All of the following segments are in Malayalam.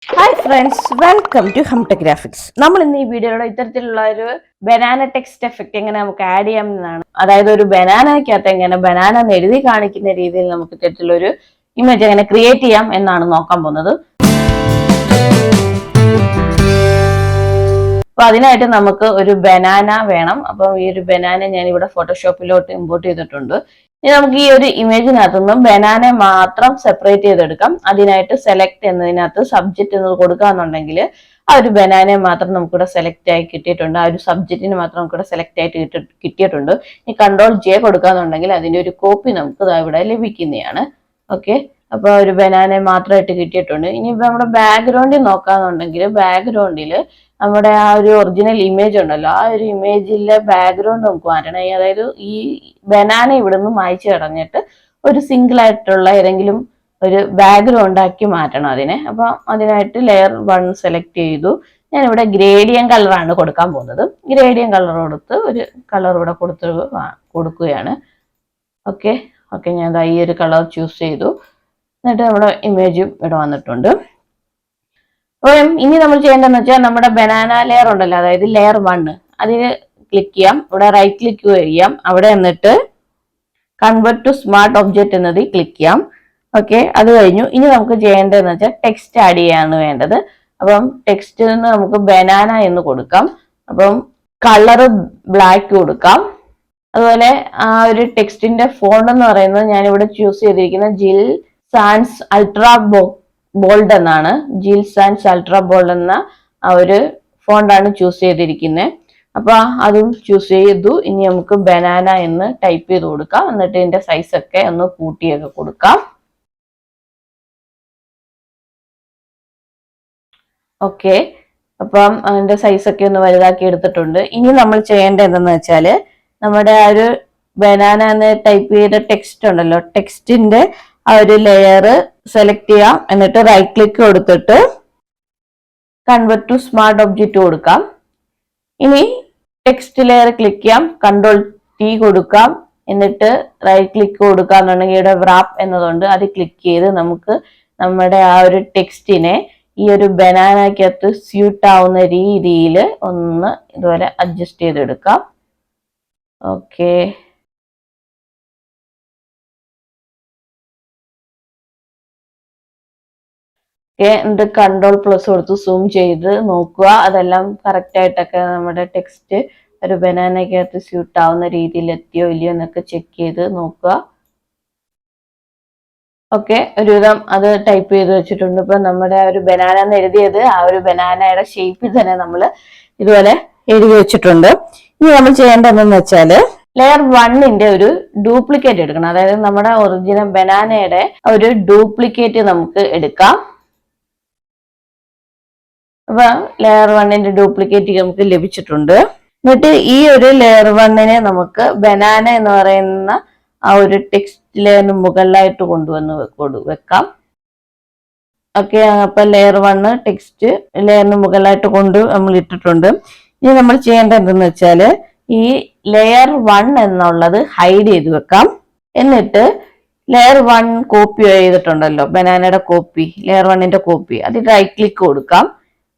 ഹായ് ഫ്രണ്ട്സ്, വെൽക്കം ടു ഹംട ഗ്രാഫിക്സ്. നമ്മൾ ഇന്ന് ഈ വീഡിയോയുടെ ഇത്തരത്തിലുള്ള ഒരു ബനാന ടെക്സ്റ്റ് എഫക്റ്റ് എങ്ങനെ നമുക്ക് ആഡ് ചെയ്യാം എന്നാണ്. അതായത് ഒരു ബനാനയ്ക്കകത്ത് എങ്ങനെ ബനാന എന്ന് എഴുതി കാണിക്കുന്ന രീതിയിൽ നമുക്ക് ഇത്തരത്തിലുള്ള ഒരു ഇമേജ് എങ്ങനെ ക്രിയേറ്റ് ചെയ്യാം എന്നാണ് നോക്കാൻ പോകുന്നത്. അപ്പൊ അതിനായിട്ട് നമുക്ക് ഒരു ബനാന വേണം. അപ്പൊ ഈ ഒരു ബനാന ഞാൻ ഇവിടെ ഫോട്ടോഷോപ്പിലോട്ട് ഇമ്പോർട്ട് ചെയ്തിട്ടുണ്ട്. ഇനി നമുക്ക് ഈ ഒരു ഇമേജിനകത്തുനിന്ന് ബനാനെ മാത്രം സെപ്പറേറ്റ് ചെയ്തെടുക്കാം. അതിനായിട്ട് സെലക്ട് എന്നതിനകത്ത് സബ്ജക്റ്റ് എന്ന് കൊടുക്കാന്നുണ്ടെങ്കിൽ ആ ഒരു ബനാനെ മാത്രം നമുക്കിവിടെ സെലക്ട് ആയി കിട്ടിയിട്ടുണ്ട്. ആ ഒരു സബ്ജക്റ്റിന് മാത്രം നമുക്കിവിടെ സെലക്ട് ആയിട്ട് കിട്ടിയിട്ടുണ്ട്. ഇനി Ctrl+J കൊടുക്കാന്നുണ്ടെങ്കിൽ അതിന്റെ ഒരു കോപ്പി നമുക്ക് ഇവിടെ ലഭിക്കുന്നതാണ്. ഓക്കെ, അപ്പൊ ഒരു ബനാനെ മാത്രമായിട്ട് കിട്ടിയിട്ടുണ്ട്. ഇനി നമ്മുടെ ബാക്ക്ഗ്രൗണ്ടിൽ നോക്കാന്നുണ്ടെങ്കിൽ ബാക്ക്ഗ്രൗണ്ടിൽ നമ്മുടെ ആ ഒരു ഒറിജിനൽ ഇമേജ് ഉണ്ടല്ലോ, ആ ഒരു ഇമേജിലെ ബാക്ക്ഗ്രൗണ്ട് നമുക്ക് മാറ്റണം. അതായത് ഈ ബനാന ഇവിടെ നിന്ന് മായ്ച്ചു കളഞ്ഞിട്ട് ഒരു സിംഗിൾ ആയിട്ടുള്ള ഏതെങ്കിലും ഒരു ബാക്ക്ഗ്രൗണ്ട് ആക്കി മാറ്റണം അതിനെ. അപ്പൊ അതിനായിട്ട് ലെയർ 1 സെലക്ട് ചെയ്തു. ഞാനിവിടെ ഗ്രേഡിയൻ കളറാണ് കൊടുക്കാൻ പോകുന്നത്. ഗ്രേഡിയൻ കളർ കൊടുത്ത് ഒരു കളർ ഇവിടെ കൊടുക്കുകയാണ്. ഓക്കെ, ഞാൻ ഈ ഒരു കളർ ചൂസ് ചെയ്തു. എന്നിട്ട് നമ്മുടെ ഇമേജും ഇവിടെ വന്നിട്ടുണ്ട്. ഇനി നമ്മൾ ചെയ്യേണ്ടതെന്ന് വെച്ചാൽ നമ്മുടെ ബനാന ലെയർ ഉണ്ടല്ലോ, അതായത് ലെയർ 1, അതിന് ക്ലിക്ക് ചെയ്യാം. ഇവിടെ റൈറ്റ് ക്ലിക്ക് ചെയ്യാം. അവിടെ എന്നിട്ട് കൺവേർട്ട് ടു സ്മാർട്ട് ഒബ്ജക്റ്റ് എന്നതിൽ ക്ലിക്ക് ചെയ്യാം. ഓക്കെ, അത് കഴിഞ്ഞു. ഇനി നമുക്ക് ചെയ്യേണ്ടതെന്ന് വെച്ചാൽ ടെക്സ്റ്റ് ആഡ് ചെയ്യാണ് വേണ്ടത്. അപ്പം ടെക്സ്റ്റിൽ നിന്ന് നമുക്ക് ബനാന എന്ന് കൊടുക്കാം. അപ്പം കളർ ബ്ലാക്ക് കൊടുക്കാം. അതുപോലെ ആ ഒരു ടെക്സ്റ്റിന്റെ ഫോണ്ട് എന്ന് പറയുന്നത് ഞാനിവിടെ ചൂസ് ചെയ്തിരിക്കുന്നത് ജിൽ സാൻസ് അൾട്രാ ബോൾഡ് എന്നാണ്. ജിൽ സാൻസ് അൾട്രാ ബോൾഡ് എന്ന ആ ഒരു ഫോണ്ടാണ് ചൂസ് ചെയ്തിരിക്കുന്നത്. അപ്പൊ അതും ചൂസ് ചെയ്തു. ഇനി നമുക്ക് ബനാന എന്ന് ടൈപ്പ് ചെയ്ത് കൊടുക്കാം. എന്നിട്ട് ഇതിന്റെ സൈസ് ഒക്കെ ഒന്ന് കൂട്ടിയൊക്കെ കൊടുക്കാം. ഓക്കെ, അപ്പം അതിന്റെ സൈസ് ഒക്കെ ഒന്ന് വലുതാക്കി എടുത്തിട്ടുണ്ട്. ഇനി നമ്മൾ ചെയ്യേണ്ടത് എന്തെന്ന് വെച്ചാല് നമ്മുടെ ആ ഒരു ബനാന എന്ന് ടൈപ്പ് ചെയ്ത ടെക്സ്റ്റ് ഉണ്ടല്ലോ, ടെക്സ്റ്റിന്റെ ആ ഒരു ലെയർ സെലക്ട് ചെയ്യാം. എന്നിട്ട് റൈറ്റ് ക്ലിക്ക് കൊടുത്തിട്ട് കൺവേർട്ട് ടു സ്മാർട്ട് ഒബ്ജക്റ്റ് കൊടുക്കാം. ഇനി ടെക്സ്റ്റ് ലെയർ ക്ലിക്ക് ചെയ്യാം, Ctrl+T കൊടുക്കാം. എന്നിട്ട് റൈറ്റ് ക്ലിക്ക് കൊടുക്കാന്നുണ്ടെങ്കിൽ ഇവിടെ വ്രാപ്പ് എന്നതുണ്ട്, അത് ക്ലിക്ക് ചെയ്ത് നമുക്ക് നമ്മുടെ ആ ഒരു ടെക്സ്റ്റിനെ ഈ ഒരു ബനാനക്കകത്ത് സ്യൂട്ട് ആവുന്ന രീതിയിൽ ഒന്ന് ഇതുപോലെ അഡ്ജസ്റ്റ് ചെയ്തെടുക്കാം. ഓക്കെ, എന്നിട്ട് Ctrl+ കൊടുത്ത് സൂം ചെയ്ത് നോക്കുക. അതെല്ലാം കറക്റ്റ് ആയിട്ടൊക്കെ നമ്മുടെ ടെക്സ്റ്റ് ഒരു ബനാനക്കകത്ത് സ്യൂട്ട് ആവുന്ന രീതിയിൽ എത്തിയോ ഇല്ലയോ എന്നൊക്കെ ചെക്ക് ചെയ്ത് നോക്കുക. ഓക്കെ, ഒരുവിധം അത് ടൈപ്പ് ചെയ്ത് വെച്ചിട്ടുണ്ട്. ഇപ്പൊ നമ്മുടെ ആ ഒരു ബനാന എന്ന് എഴുതിയത് ആ ഒരു ബനാനയുടെ ഷേപ്പിൽ തന്നെ നമ്മൾ ഇതുപോലെ എഴുതി വെച്ചിട്ടുണ്ട്. ഇനി നമ്മൾ ചെയ്യേണ്ടതെന്ന് വെച്ചാല് ലെയർ 1ന്റെ ഒരു ഡ്യൂപ്ലിക്കേറ്റ് എടുക്കണം. അതായത് നമ്മുടെ ഒറിജിനൽ ബനാനയുടെ ഒരു ഡ്യൂപ്ലിക്കേറ്റ് നമുക്ക് എടുക്കാം. അപ്പൊ ലെയർ 1ന്റെ ഡ്യൂപ്ലിക്കേറ്റ് നമുക്ക് ലഭിച്ചിട്ടുണ്ട്. എന്നിട്ട് ഈ ഒരു ലെയർ 1നെ നമുക്ക് ബനാന എന്ന് പറയുന്ന ആ ഒരു ടെക്സ്റ്റ് ലെയറിന് മുകളിലായിട്ട് കൊണ്ടുവന്ന് വെക്കാം. ഓക്കെ, അപ്പൊ ലെയർ 1 ടെക്സ്റ്റ് ലെയറിന് മുകളിലായിട്ട് നമ്മൾ ഇട്ടിട്ടുണ്ട്. ഇനി നമ്മൾ ചെയ്യേണ്ടത് എന്തെന്ന് വെച്ചാല് ഈ ലെയർ 1 എന്നുള്ളത് ഹൈഡ് ചെയ്ത് വെക്കാം. എന്നിട്ട് ലെയർ 1 കോപ്പി ചെയ്തിട്ടുണ്ടല്ലോ, ബനാനയുടെ കോപ്പി, ലെയർ 1ന്റെ കോപ്പി, അതിൽ റൈറ്റ് ക്ലിക്ക് കൊടുക്കാം.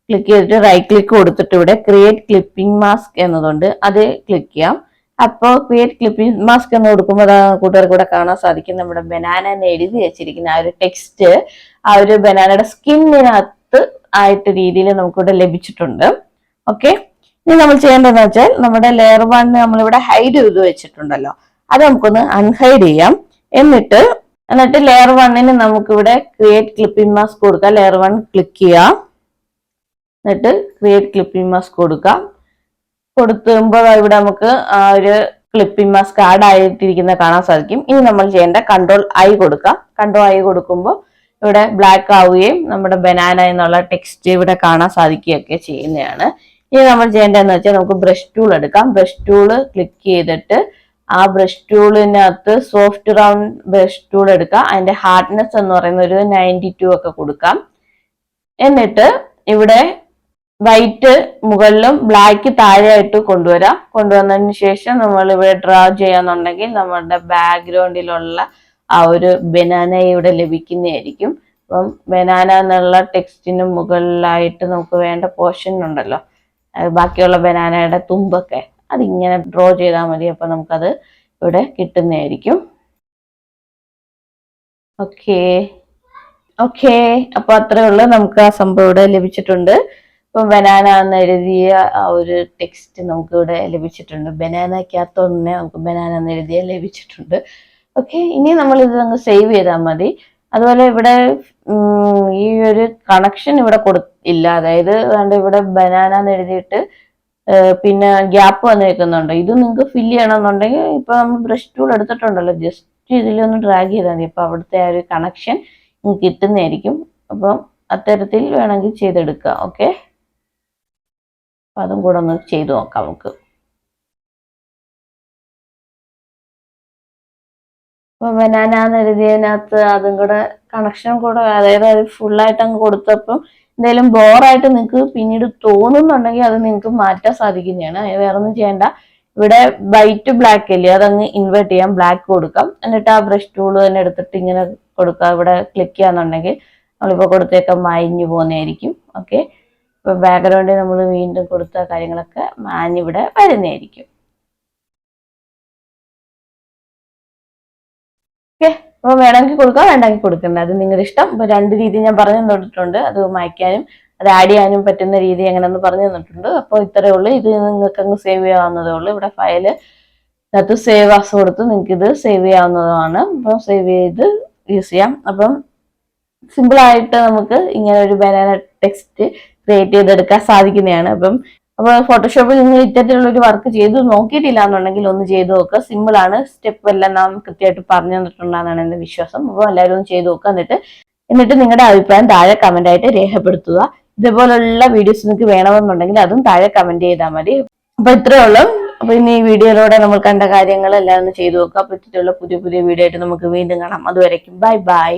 ക്ലിക്ക് ചെയ്തിട്ട് റൈറ്റ് ക്ലിക്ക് കൊടുത്തിട്ട് ഇവിടെ ക്രിയേറ്റ് ക്ലിപ്പിംഗ് മാസ്ക് എന്നതുണ്ട്, അത് ക്ലിക്ക് ചെയ്യാം. അപ്പോൾ ക്രിയേറ്റ് ക്ലിപ്പിംഗ് മാസ്ക് എന്ന് കൊടുക്കുമ്പോൾ കൂട്ടുകാർക്ക് കൂടെ കാണാൻ സാധിക്കും നമ്മുടെ ബനാന എന്ന് എഴുതി വെച്ചിരിക്കുന്ന ആ ഒരു ടെക്സ്റ്റ് ആ ഒരു ബനാനയുടെ സ്കിന്നിനകത്ത് ആയിട്ട് രീതിയിൽ നമുക്കിവിടെ ലഭിച്ചിട്ടുണ്ട്. ഓക്കെ, ഇനി നമ്മൾ ചെയ്യേണ്ടതെന്ന് വെച്ചാൽ നമ്മുടെ ലെയർ 1 നമ്മളിവിടെ ഹൈഡ് ചെയ്ത് വെച്ചിട്ടുണ്ടല്ലോ, അത് നമുക്കൊന്ന് അൺഹൈഡ് ചെയ്യാം. എന്നിട്ട് ലെയർ 1ന് നമുക്കിവിടെ ക്രിയേറ്റ് ക്ലിപ്പിംഗ് മാസ്ക് കൊടുക്കാം. ലെയർ 1 ക്ലിക്ക് ചെയ്യാം. എന്നിട്ട് ക്രിയേറ്റ് ക്ലിപ്പിംഗ് മാസ്ക് കൊടുക്കാം. കൊടുക്കുമ്പോൾ ഇവിടെ നമുക്ക് ആ ഒരു ക്ലിപ്പിംഗ് മാസ്ക് ആഡ് ആയിട്ടിരിക്കുന്ന കാണാൻ സാധിക്കും. ഇനി നമ്മൾ ചെയ്യേണ്ട Ctrl+I കൊടുക്കാം. Ctrl+I കൊടുക്കുമ്പോൾ ഇവിടെ ബ്ലാക്ക് ആവുകയും നമ്മുടെ ബനാന എന്നുള്ള ടെക്സ്റ്റ് ഇവിടെ കാണാൻ സാധിക്കുകയൊക്കെ ചെയ്യുന്നതാണ്. ഇനി നമ്മൾ ചെയ്യേണ്ടതെന്ന് വെച്ചാൽ നമുക്ക് ബ്രഷ് ടൂൾ എടുക്കാം. ബ്രഷ് ടൂള് ക്ലിക്ക് ചെയ്തിട്ട് ആ ബ്രഷ് ടൂളിനകത്ത് സോഫ്റ്റ് റൗണ്ട് ബ്രഷ് ടൂൾ എടുക്കാം. അതിന്റെ ഹാർഡ്നെസ് എന്ന് പറയുന്ന ഒരു 92 ഒക്കെ കൊടുക്കാം. എന്നിട്ട് ഇവിടെ വൈറ്റ് മുകളിലും ബ്ലാക്ക് താഴെയായിട്ട് കൊണ്ടുവന്നതിന് ശേഷം നമ്മൾ ഇവിടെ ഡ്രാ ചെയ്യാന്നുണ്ടെങ്കിൽ നമ്മുടെ ബാക്ക്ഗ്രൗണ്ടിലുള്ള ആ ഒരു ബനാന ഇവിടെ ലഭിക്കുന്നതായിരിക്കും. അപ്പം ബനാന എന്നുള്ള ടെക്സ്റ്റിന് മുകളിലായിട്ട് നമുക്ക് വേണ്ട പോർഷൻ ഉണ്ടല്ലോ, ബാക്കിയുള്ള ബനാനയുടെ തുമ്പൊക്കെ അതിങ്ങനെ ഡ്രോ ചെയ്താൽ മതി. അപ്പൊ നമുക്കത് ഇവിടെ കിട്ടുന്നതായിരിക്കും. ഓക്കേ ഓക്കേ അപ്പൊ അത്രേ ഉള്ളൂ. നമുക്ക് ആ സംഭവം ഇവിടെ ലഭിച്ചിട്ടുണ്ട്. ഇപ്പൊ ബനാന എന്ന് എഴുതിയ ആ ഒരു ടെക്സ്റ്റ് നമുക്ക് ഇവിടെ ലഭിച്ചിട്ടുണ്ട്. ബനാനക്കകത്ത് തന്നെ നമുക്ക് ബനാന എന്ന് എഴുതിയ ലഭിച്ചിട്ടുണ്ട്. ഓക്കെ, ഇനി നമ്മൾ ഇത് അങ്ങ് സേവ് ചെയ്താൽ മതി. അതുപോലെ ഇവിടെ ഈ ഒരു കണക്ഷൻ ഇവിടെ ഇല്ല. അതായത് ഇവിടെ ബനാന എന്ന് എഴുതിയിട്ട് പിന്നെ ഗ്യാപ്പ് വന്നിരിക്കുന്നുണ്ട്. ഇത് നിങ്ങൾക്ക് ഫില്ല് ചെയ്യണമെന്നുണ്ടെങ്കിൽ ഇപ്പൊ നമ്മൾ ബ്രഷ് ടൂൾ എടുത്തിട്ടുണ്ടല്ലോ, ജസ്റ്റ് ഇതിലൊന്ന് ഡ്രാഗ് ചെയ്താൽ മതി. ഇപ്പൊ അവിടുത്തെ ആ ഒരു കണക്ഷൻ കിട്ടുന്നതായിരിക്കും. അപ്പം അത്തരത്തിൽ വേണമെങ്കിൽ ചെയ്തെടുക്കുക. ഓക്കെ, അപ്പൊ അതും കൂടെ ഒന്ന് ചെയ്തു നോക്കാം നമുക്ക്. അപ്പൊ ബനാന എന്ന് എഴുതിയതിനകത്ത് അതും കൂടെ കണക്ഷൻ കൂടെ, അതായത് അത് ഫുള്ളായിട്ട് അങ്ങ് കൊടുത്തപ്പം എന്തെങ്കിലും ബോറായിട്ട് നിങ്ങൾക്ക് പിന്നീട് തോന്നുന്നുണ്ടെങ്കിൽ അത് നിങ്ങൾക്ക് മാറ്റാൻ സാധിക്കുന്നതാണ്. വേറെ ഒന്നും ചെയ്യേണ്ട. ഇവിടെ വൈറ്റ് ബ്ലാക്ക് അല്ലേ, അതങ്ങ് ഇൻവേർട്ട് ചെയ്യാം, ബ്ലാക്ക് കൊടുക്കാം. എന്നിട്ട് ആ ബ്രഷ് ടൂൾ തന്നെ എടുത്തിട്ട് ഇങ്ങനെ കൊടുക്കുക. ഇവിടെ ക്ലിക്ക് ചെയ്യാന്നുണ്ടെങ്കിൽ നമ്മളിപ്പോൾ കൊടുത്തേക്കാൻ മാഞ്ഞു പോകുന്നതായിരിക്കും. ഓക്കെ, ഇപ്പൊ ബാക്ക്ഗ്രൗണ്ടിൽ നമ്മൾ വീണ്ടും കൊടുത്ത കാര്യങ്ങളൊക്കെ മാഞ്ഞിവിടെ വരുന്നതായിരിക്കും. ഓക്കെ, അപ്പൊ വേണമെങ്കിൽ കൊടുക്കാം, വേണ്ടെങ്കിൽ കൊടുക്കണ്ട, അത് നിങ്ങളുടെ ഇഷ്ടം. ഇപ്പൊ രണ്ട് രീതി ഞാൻ പറഞ്ഞു തന്നിട്ടുണ്ട്. അത് മായ്ക്കാനും അത് ആഡ് ചെയ്യാനും പറ്റുന്ന രീതി എങ്ങനെയെന്ന് പറഞ്ഞു തന്നിട്ടുണ്ട്. അപ്പോൾ ഇത്രയേ ഉള്ളൂ. ഇത് നിങ്ങൾക്ക് അങ്ങ് സേവ് ചെയ്യാവുന്നതേ ഉള്ളൂ. ഇവിടെ ഫയല് അത് സേവ് ആസ് കൊടുത്ത് നിങ്ങൾക്ക് ഇത് സേവ് ചെയ്യാവുന്നതാണ്. അപ്പം സേവ് ചെയ്ത് യൂസ് ചെയ്യാം. അപ്പം സിമ്പിൾ ആയിട്ട് നമുക്ക് ഇങ്ങനെ ഒരു ബനാന ടെക്സ്റ്റ് ക്രിയേറ്റ് ചെയ്തെടുക്കാൻ സാധിക്കുന്നതാണ്. അപ്പോൾ ഫോട്ടോഷോപ്പിൽ നിങ്ങൾ ഇത്തരത്തിലുള്ള ഒരു വർക്ക് ചെയ്ത് നോക്കിയിട്ടില്ല എന്നുണ്ടെങ്കിൽ ഒന്ന് ചെയ്ത് നോക്കുക. സിമ്പിൾ ആണ്. സ്റ്റെപ്പ് എല്ലാം നാം കൃത്യമായിട്ട് പറഞ്ഞു തന്നിട്ടുണ്ടെന്നാണ് എന്റെ വിശ്വാസം. അപ്പോൾ എല്ലാവരും ഒന്ന് ചെയ്ത് നോക്കുക. എന്നിട്ട് നിങ്ങളുടെ അഭിപ്രായം താഴെ കമന്റ് ആയിട്ട് രേഖപ്പെടുത്തുക. ഇതുപോലുള്ള വീഡിയോസ് നിങ്ങൾക്ക് വേണമെന്നുണ്ടെങ്കിൽ അതും താഴെ കമന്റ് ചെയ്താൽ മതി. അപ്പൊ ഇത്രയേ ഉള്ളൂ. അപ്പൊ ഇനി ഈ വീഡിയോയിലൂടെ നമ്മൾ കണ്ട കാര്യങ്ങൾ എല്ലാം ഒന്ന് ചെയ്തു നോക്കുക. അപ്പൊ ഇത്തരത്തിലുള്ള പുതിയ പുതിയ വീഡിയോ ആയിട്ട് നമുക്ക് വീണ്ടും കാണാം. അതുവരേക്കും ബൈ ബൈ.